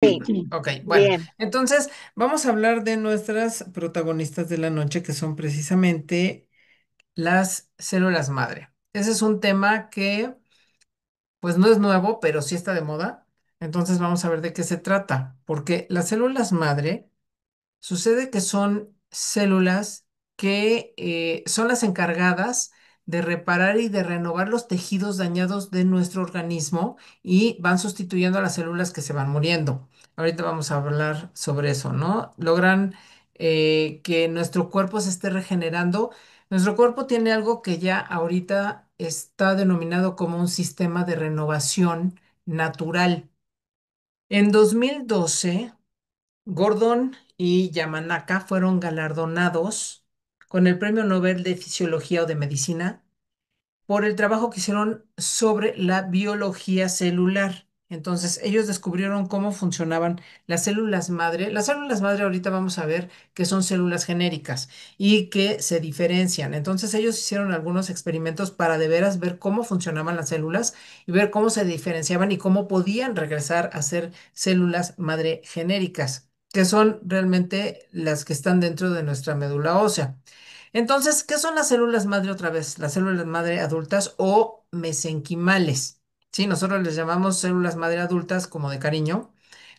Sí, Ok, bueno, bien. entonces vamos a hablar de nuestras protagonistas de la noche, que son precisamente las células madre. Ese es un tema que, pues no es nuevo, pero sí está de moda. Entonces vamos a ver de qué se trata, porque las células madre sucede que son células que son las encargadas de reparar y de renovar los tejidos dañados de nuestro organismo y van sustituyendo a las células que se van muriendo. Ahorita vamos a hablar sobre eso, ¿no? Logran que nuestro cuerpo se esté regenerando. Nuestro cuerpo tiene algo que ya ahorita está denominado como un sistema de renovación natural. En 2012 Gordon y Yamanaka fueron galardonados con el Premio Nobel de Fisiología o de Medicina por el trabajo que hicieron sobre la biología celular. Entonces, ellos descubrieron cómo funcionaban las células madre. Las células madre ahorita vamos a ver que son células genéricas y que se diferencian. Entonces, ellos hicieron algunos experimentos para de veras ver cómo funcionaban las células y ver cómo se diferenciaban y cómo podían regresar a ser células madre genéricas, que son realmente las que están dentro de nuestra médula ósea. Entonces, ¿qué son las células madre otra vez? Las células madre adultas o mesenquimales. Sí, nosotros les llamamos células madre adultas como de cariño,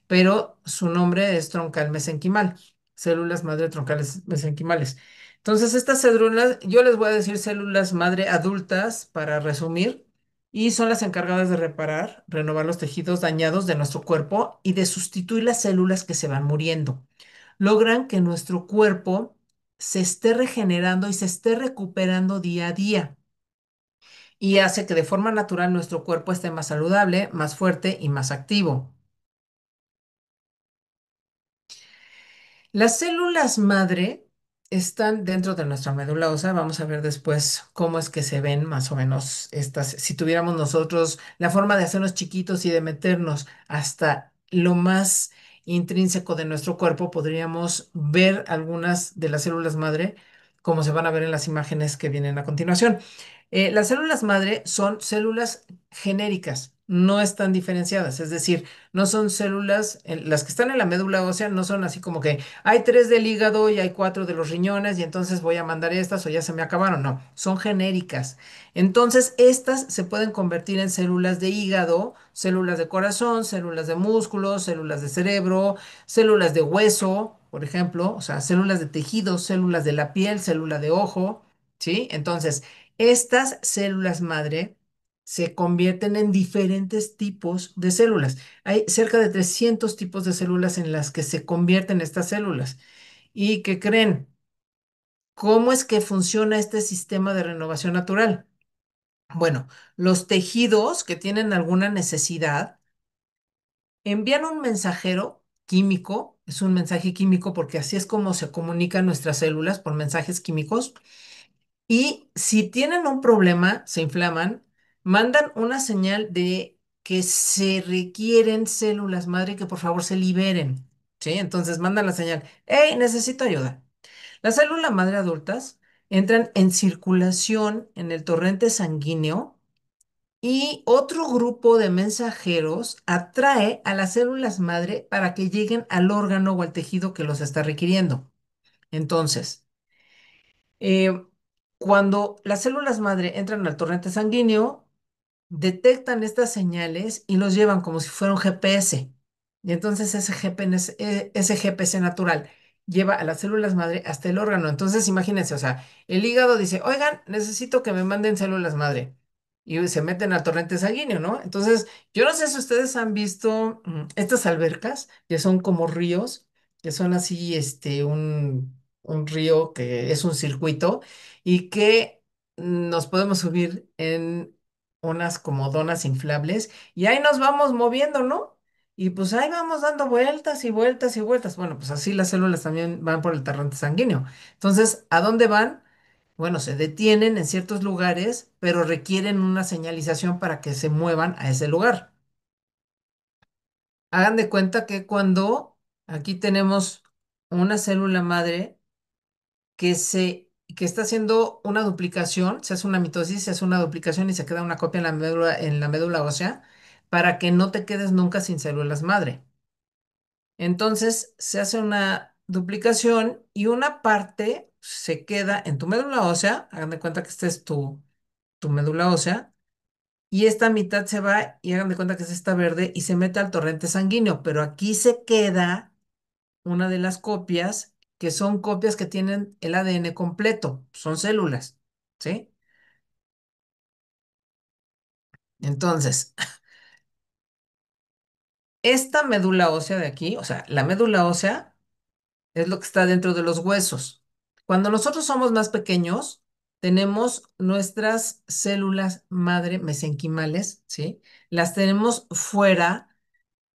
pero su nombre es troncal mesenquimal, células madre troncales mesenquimales. Entonces, estas células, yo les voy a decir células madre adultas para resumir, y son las encargadas de reparar, renovar los tejidos dañados de nuestro cuerpo y de sustituir las células que se van muriendo. Logran que nuestro cuerpo se esté regenerando y se esté recuperando día a día y hace que de forma natural nuestro cuerpo esté más saludable, más fuerte y más activo. Las células madre están dentro de nuestra médula ósea. Vamos a ver después cómo es que se ven más o menos estas. Si tuviéramos nosotros la forma de hacernos chiquitos y de meternos hasta lo más intrínseco de nuestro cuerpo, podríamos ver algunas de las células madre, como se van a ver en las imágenes que vienen a continuación. Las células madre son células genéricas, no están diferenciadas, es decir, no son células, las que están en la médula ósea no son así como que hay tres del hígado y hay cuatro de los riñones y entonces voy a mandar estas o ya se me acabaron. No, son genéricas. Entonces, estas se pueden convertir en células de hígado, células de corazón, células de músculo, células de cerebro, células de hueso, por ejemplo, o sea, células de tejidos, células de la piel, célula de ojo, ¿sí? Entonces, estas células madre se convierten en diferentes tipos de células. Hay cerca de 300 tipos de células en las que se convierten estas células. ¿Y qué creen? ¿Cómo es que funciona este sistema de renovación natural? Bueno, los tejidos que tienen alguna necesidad envían un mensajero químico, es un mensaje químico porque así es como se comunican nuestras células por mensajes químicos. Y si tienen un problema, se inflaman, mandan una señal de que se requieren células madre que por favor se liberen. ¿Sí? Entonces mandan la señal, hey, necesito ayuda. Las células madre adultas entran en circulación en el torrente sanguíneo y otro grupo de mensajeros atrae a las células madre para que lleguen al órgano o al tejido que los está requiriendo. Entonces, eh, cuando las células madre entran al torrente sanguíneo, detectan estas señales y los llevan como si fuera un GPS. Y entonces ese GPS natural lleva a las células madre hasta el órgano. Entonces, imagínense, o sea, el hígado dice, oigan, necesito que me manden células madre. Y se meten al torrente sanguíneo, ¿no? Entonces, yo no sé si ustedes han visto estas albercas, que son como ríos, que son así, un río que es un circuito y que nos podemos subir en unas como donas inflables y ahí nos vamos moviendo, ¿no? Y pues ahí vamos dando vueltas y vueltas y vueltas. Bueno, pues así las células también van por el torrente sanguíneo. Entonces, ¿a dónde van? Bueno, se detienen en ciertos lugares, pero requieren una señalización para que se muevan a ese lugar. Hagan de cuenta que cuando aquí tenemos una célula madre que está haciendo una duplicación, se hace una mitosis, se hace una duplicación y se queda una copia en la médula ósea para que no te quedes nunca sin células madre. Entonces se hace una duplicación y una parte se queda en tu médula ósea. Hagan de cuenta que esta es tu médula ósea. Y esta mitad se va y hagan de cuenta que es esta verde y se mete al torrente sanguíneo. Pero aquí se queda una de las copias que son copias que tienen el ADN completo. Son células. ¿Sí? Entonces, esta médula ósea de aquí, o sea, la médula ósea es lo que está dentro de los huesos. Cuando nosotros somos más pequeños, tenemos nuestras células madre mesenquimales, ¿sí? Las tenemos fuera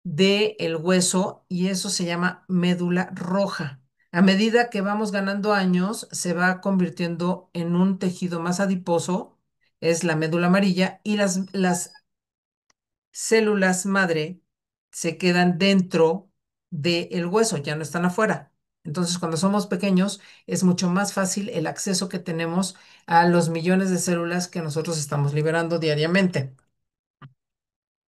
del hueso y eso se llama médula roja. A medida que vamos ganando años, se va convirtiendo en un tejido más adiposo, es la médula amarilla, y las células madre se quedan dentro del hueso, ya no están afuera. Entonces, cuando somos pequeños, es mucho más fácil el acceso que tenemos a los millones de células que nosotros estamos liberando diariamente.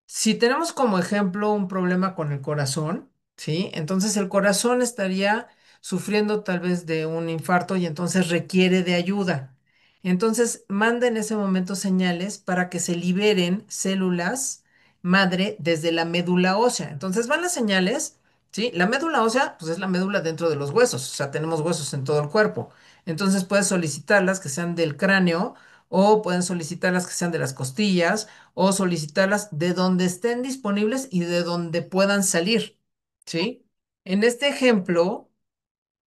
Si tenemos como ejemplo un problema con el corazón, ¿sí? Entonces el corazón estaría sufriendo tal vez de un infarto y entonces requiere de ayuda. Entonces manda en ese momento señales para que se liberen células madre desde la médula ósea. Entonces van las señales, ¿sí? La médula ósea, pues es la médula dentro de los huesos, o sea, tenemos huesos en todo el cuerpo. Entonces puedes solicitarlas que sean del cráneo o pueden solicitarlas que sean de las costillas o solicitarlas de donde estén disponibles y de donde puedan salir, ¿sí? En este ejemplo,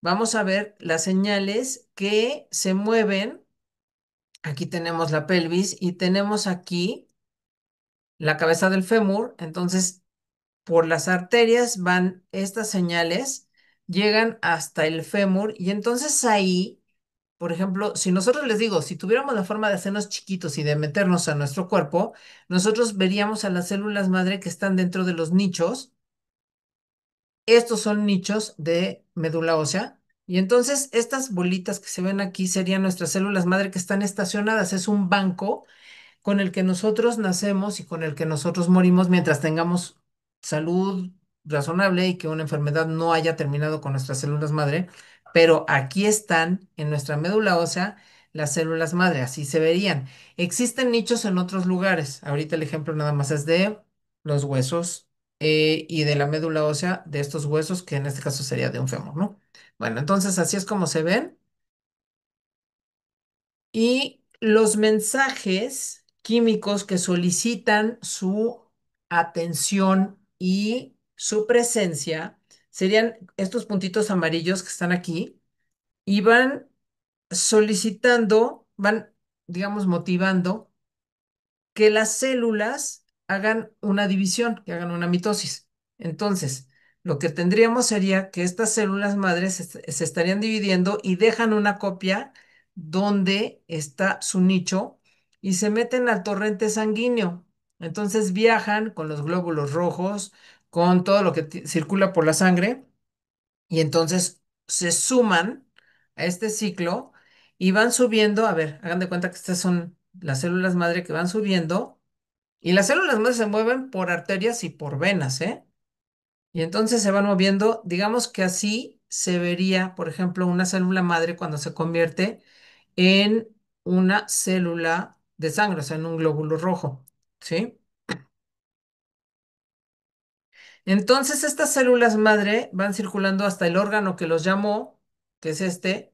vamos a ver las señales que se mueven. Aquí tenemos la pelvis y tenemos aquí la cabeza del fémur. Entonces, por las arterias van estas señales, llegan hasta el fémur y entonces ahí, por ejemplo, si nosotros les digo, si tuviéramos la forma de hacernos chiquitos y de meternos a nuestro cuerpo, nosotros veríamos a las células madre que están dentro de los nichos. Estos son nichos de médula ósea. Y entonces estas bolitas que se ven aquí serían nuestras células madre que están estacionadas. Es un banco con el que nosotros nacemos y con el que nosotros morimos mientras tengamos salud razonable y que una enfermedad no haya terminado con nuestras células madre, pero aquí están en nuestra médula ósea las células madre, así se verían. Existen nichos en otros lugares. Ahorita el ejemplo nada más es de los huesos y de la médula ósea de estos huesos, que en este caso sería de un fémur, ¿no? Bueno, entonces así es como se ven. Y los mensajes químicos que solicitan su atención y su presencia serían estos puntitos amarillos que están aquí y van solicitando, van, digamos, motivando que las células hagan una división, que hagan una mitosis. Entonces, lo que tendríamos sería que estas células madres se estarían dividiendo y dejan una copia donde está su nicho y se meten al torrente sanguíneo. Entonces viajan con los glóbulos rojos, con todo lo que circula por la sangre y entonces se suman a este ciclo y van subiendo. A ver, hagan de cuenta que estas son las células madre que van subiendo y las células madre se mueven por arterias y por venas, ¿eh? Y entonces se van moviendo, digamos que así se vería, por ejemplo, una célula madre cuando se convierte en una célula de sangre, o sea, en un glóbulo rojo, ¿sí? Entonces estas células madre van circulando hasta el órgano que los llamó, que es este,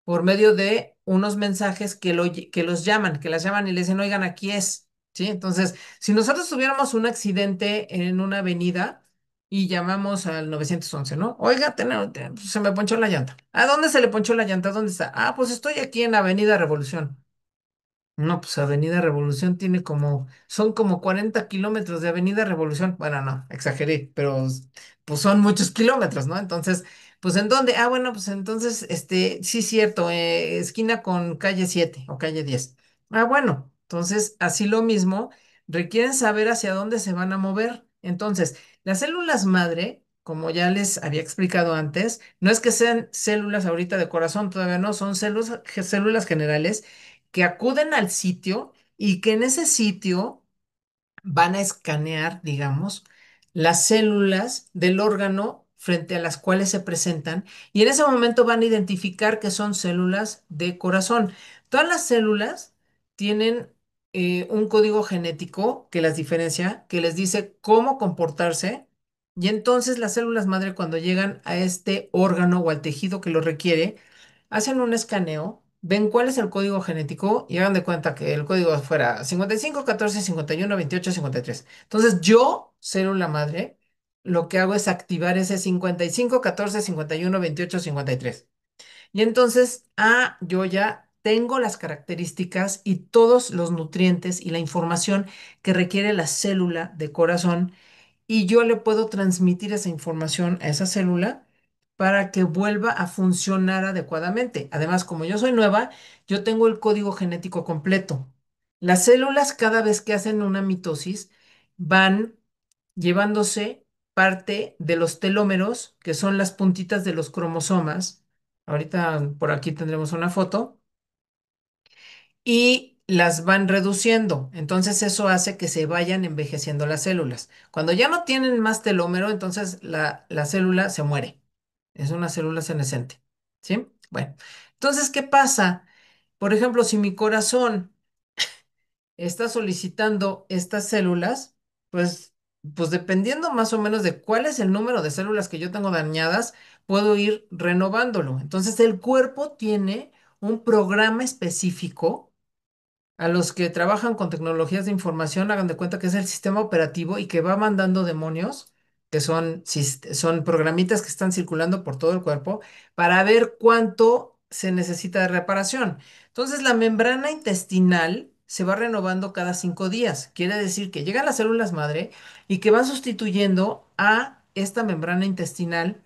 por medio de unos mensajes que los llaman, que las llaman y le dicen, oigan, aquí es, ¿sí? Entonces, si nosotros tuviéramos un accidente en una avenida y llamamos al 911, ¿no? Oiga, se me ponchó la llanta. ¿A dónde se le ponchó la llanta? ¿Dónde está? Ah, pues estoy aquí en Avenida Revolución. No, pues Avenida Revolución tiene son como 40 kilómetros de Avenida Revolución. Bueno, no, exageré, pero pues son muchos kilómetros, ¿no? Entonces, pues ¿en dónde? Ah, bueno, pues entonces, sí, cierto, esquina con calle 7 o calle 10. Ah, bueno, entonces, así lo mismo, requieren saber hacia dónde se van a mover. Entonces, las células madre, como ya les había explicado antes, no es que sean células ahorita de corazón, todavía no, son células generales que acuden al sitio y que en ese sitio van a escanear, digamos, las células del órgano frente a las cuales se presentan y en ese momento van a identificar que son células de corazón. Todas las células tienen un código genético que las diferencia, que les dice cómo comportarse y entonces las células madre cuando llegan a este órgano o al tejido que lo requiere, hacen un escaneo, ven cuál es el código genético y hagan de cuenta que el código fuera 55 14 51 28 53. Entonces yo, célula madre, lo que hago es activar ese 55 14 51 28 53. Y entonces, yo ya tengo las características y todos los nutrientes y la información que requiere la célula de corazón y yo le puedo transmitir esa información a esa célula para que vuelva a funcionar adecuadamente. Además, como yo soy nueva, yo tengo el código genético completo. Las células cada vez que hacen una mitosis van llevándose parte de los telómeros, que son las puntitas de los cromosomas. Ahorita por aquí tendremos una foto y las van reduciendo. Entonces eso hace que se vayan envejeciendo las células. Cuando ya no tienen más telómero, entonces la célula se muere. Es una célula senescente. ¿Sí? Bueno, entonces, ¿qué pasa? Por ejemplo, si mi corazón está solicitando estas células, pues, pues dependiendo más o menos de cuál es el número de células que yo tengo dañadas, puedo ir renovándolo. Entonces, el cuerpo tiene un programa específico a los que trabajan con tecnologías de información, hagan de cuenta que es el sistema operativo y que va mandando demonios, que son, son programitas que están circulando por todo el cuerpo, para ver cuánto se necesita de reparación. Entonces, la membrana intestinal se va renovando cada 5 días. Quiere decir que llegan las células madre y que van sustituyendo a esta membrana intestinal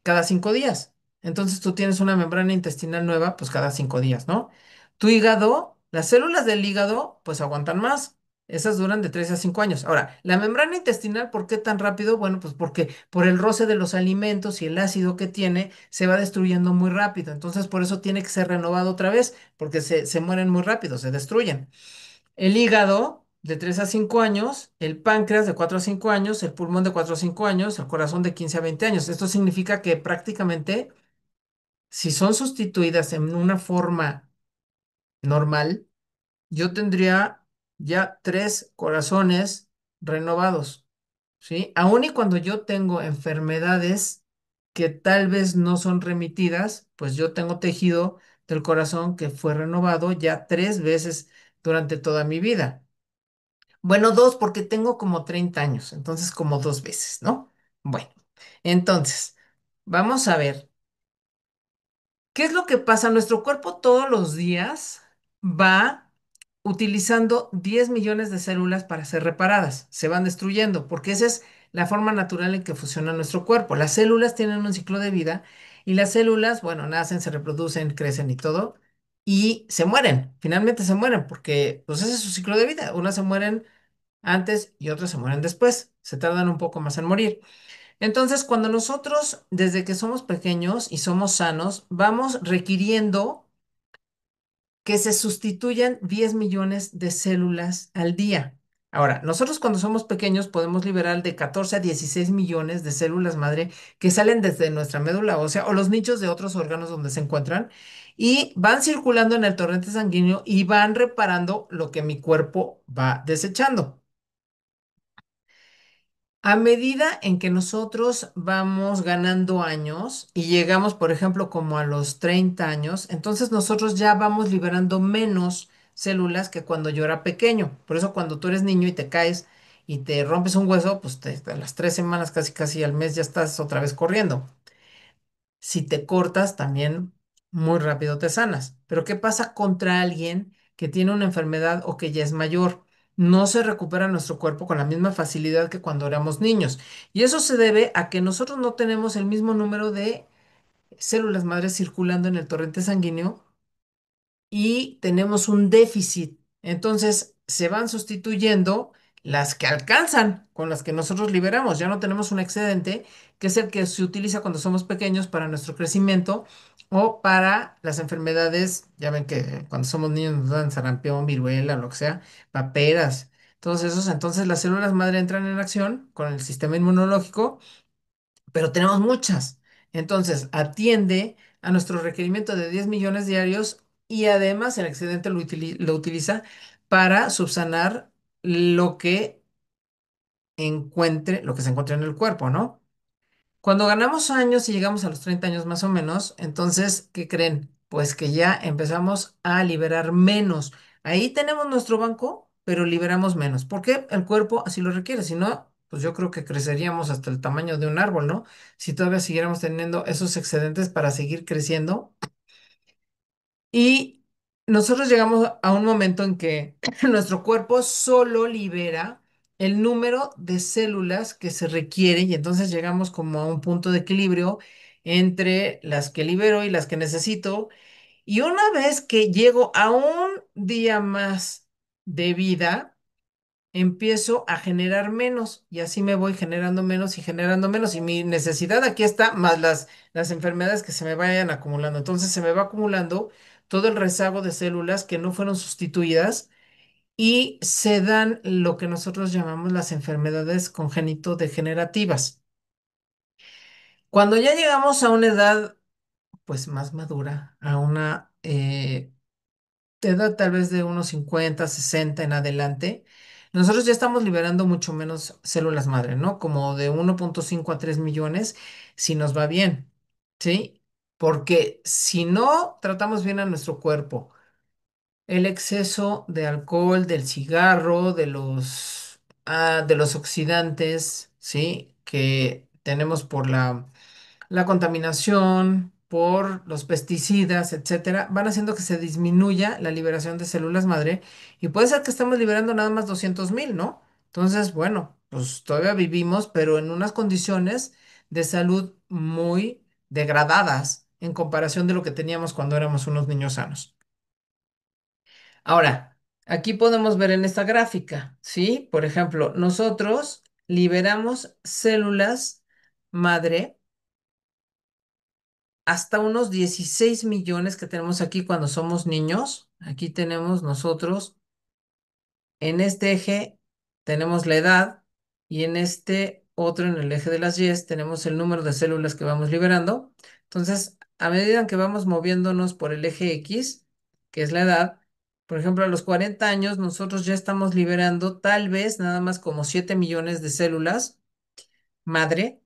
cada 5 días. Entonces, tú tienes una membrana intestinal nueva, pues cada 5 días, ¿no? Tu hígado, las células del hígado, pues aguantan más. Esas duran de 3 a 5 años. Ahora, la membrana intestinal, ¿por qué tan rápido? Bueno, pues porque por el roce de los alimentos y el ácido que tiene, se va destruyendo muy rápido. Entonces, por eso tiene que ser renovado otra vez, porque se mueren muy rápido, se destruyen. El hígado, de 3 a 5 años, el páncreas, de 4 a 5 años, el pulmón, de 4 a 5 años, el corazón, de 15 a 20 años. Esto significa que prácticamente, si son sustituidas en una forma normal, yo tendría ya 3 corazones renovados, ¿sí? Aun y cuando yo tengo enfermedades que tal vez no son remitidas, pues yo tengo tejido del corazón que fue renovado ya 3 veces durante toda mi vida. Bueno, dos porque tengo como 30 años, entonces como 2 veces, ¿no? Bueno, entonces, vamos a ver. ¿Qué es lo que pasa? Nuestro cuerpo todos los días va utilizando 10 millones de células para ser reparadas. Se van destruyendo, porque esa es la forma natural en que funciona nuestro cuerpo. Las células tienen un ciclo de vida y las células, bueno, nacen, se reproducen, crecen y todo, y se mueren. Finalmente se mueren, porque pues ese es su ciclo de vida. Unas se mueren antes y otras se mueren después. Se tardan un poco más en morir. Entonces, cuando nosotros, desde que somos pequeños y somos sanos, vamos requiriendo que se sustituyan 10 millones de células al día. Ahora, nosotros cuando somos pequeños podemos liberar de 14 a 16 millones de células madre que salen desde nuestra médula ósea o los nichos de otros órganos donde se encuentran y van circulando en el torrente sanguíneo y van reparando lo que mi cuerpo va desechando. A medida en que nosotros vamos ganando años y llegamos, por ejemplo, como a los 30 años, entonces nosotros ya vamos liberando menos células que cuando yo era pequeño. Por eso cuando tú eres niño y te caes y te rompes un hueso, pues a las 3 semanas, casi casi al mes, ya estás otra vez corriendo. Si te cortas, también muy rápido te sanas. Pero ¿qué pasa contra alguien que tiene una enfermedad o que ya es mayor? No se recupera nuestro cuerpo con la misma facilidad que cuando éramos niños. Y eso se debe a que nosotros no tenemos el mismo número de células madres circulando en el torrente sanguíneo y tenemos un déficit. Entonces se van sustituyendo las que alcanzan con las que nosotros liberamos. Ya no tenemos un excedente, que es el que se utiliza cuando somos pequeños para nuestro crecimiento o para las enfermedades. Ya ven que cuando somos niños nos dan sarampión, viruela, lo que sea, paperas. Todos esos, entonces las células madre entran en acción con el sistema inmunológico pero tenemos muchas. Entonces, atiende a nuestro requerimiento de 10 millones diarios y además el excedente lo utiliza para subsanar lo que lo que se encuentra en el cuerpo, ¿no? Cuando ganamos años y llegamos a los 30 años más o menos, entonces, ¿qué creen? Pues que ya empezamos a liberar menos. Ahí tenemos nuestro banco, pero liberamos menos. ¿Por qué? El cuerpo así lo requiere. Si no, pues yo creo que creceríamos hasta el tamaño de un árbol, ¿no? Si todavía siguiéramos teniendo esos excedentes para seguir creciendo. Y nosotros llegamos a un momento en que nuestro cuerpo solo libera el número de células que se requiere y entonces llegamos como a un punto de equilibrio entre las que libero y las que necesito. Y una vez que llego a un día más de vida, empiezo a generar menos y así me voy generando menos y generando menos y mi necesidad aquí está más las enfermedades que se me vayan acumulando. Entonces se me va acumulando todo el rezago de células que no fueron sustituidas y se dan lo que nosotros llamamos las enfermedades congénito-degenerativas. Cuando ya llegamos a una edad pues más madura, a una edad tal vez de unos 50 60 en adelante, nosotros ya estamos liberando mucho menos células madre, ¿no? Como de 1,5 a 3 millones, si nos va bien, ¿sí? Porque si no tratamos bien a nuestro cuerpo, el exceso de alcohol, del cigarro, de los oxidantes, ¿sí? Que tenemos por la contaminación, por los pesticidas, etcétera, van haciendo que se disminuya la liberación de células madre y puede ser que estemos liberando nada más 200,000, ¿no? Entonces, bueno, pues todavía vivimos, pero en unas condiciones de salud muy degradadas en comparación de lo que teníamos cuando éramos unos niños sanos. Ahora, aquí podemos ver en esta gráfica, ¿sí? Por ejemplo, nosotros liberamos células madre hasta unos 16 millones que tenemos aquí cuando somos niños. Aquí tenemos nosotros, en este eje tenemos la edad y en este otro, en el eje de las Y, tenemos el número de células que vamos liberando. Entonces, a medida que vamos moviéndonos por el eje X, que es la edad, por ejemplo, a los 40 años nosotros ya estamos liberando tal vez nada más como 7 millones de células madre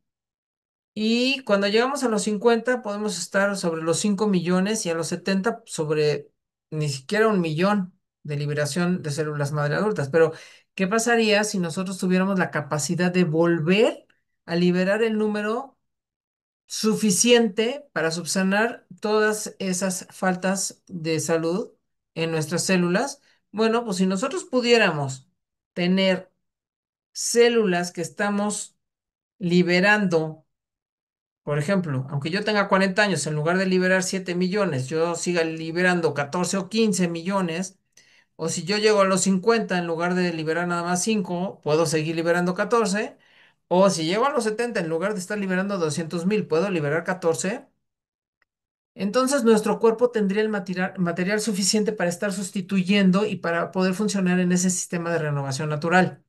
y cuando llegamos a los 50 podemos estar sobre los 5 millones y a los 70 sobre ni siquiera 1 millón de liberación de células madre adultas. Pero, ¿qué pasaría si nosotros tuviéramos la capacidad de volver a liberar el número suficiente para subsanar todas esas faltas de salud en nuestras células? Bueno, pues si nosotros pudiéramos tener células que estamos liberando, por ejemplo, aunque yo tenga 40 años, en lugar de liberar 7 millones, yo siga liberando 14 o 15 millones, o si yo llego a los 50, en lugar de liberar nada más 5, puedo seguir liberando 14, o si llego a los 70, en lugar de estar liberando 200,000, puedo liberar 14, entonces nuestro cuerpo tendría el material suficiente para estar sustituyendo y para poder funcionar en ese sistema de renovación natural.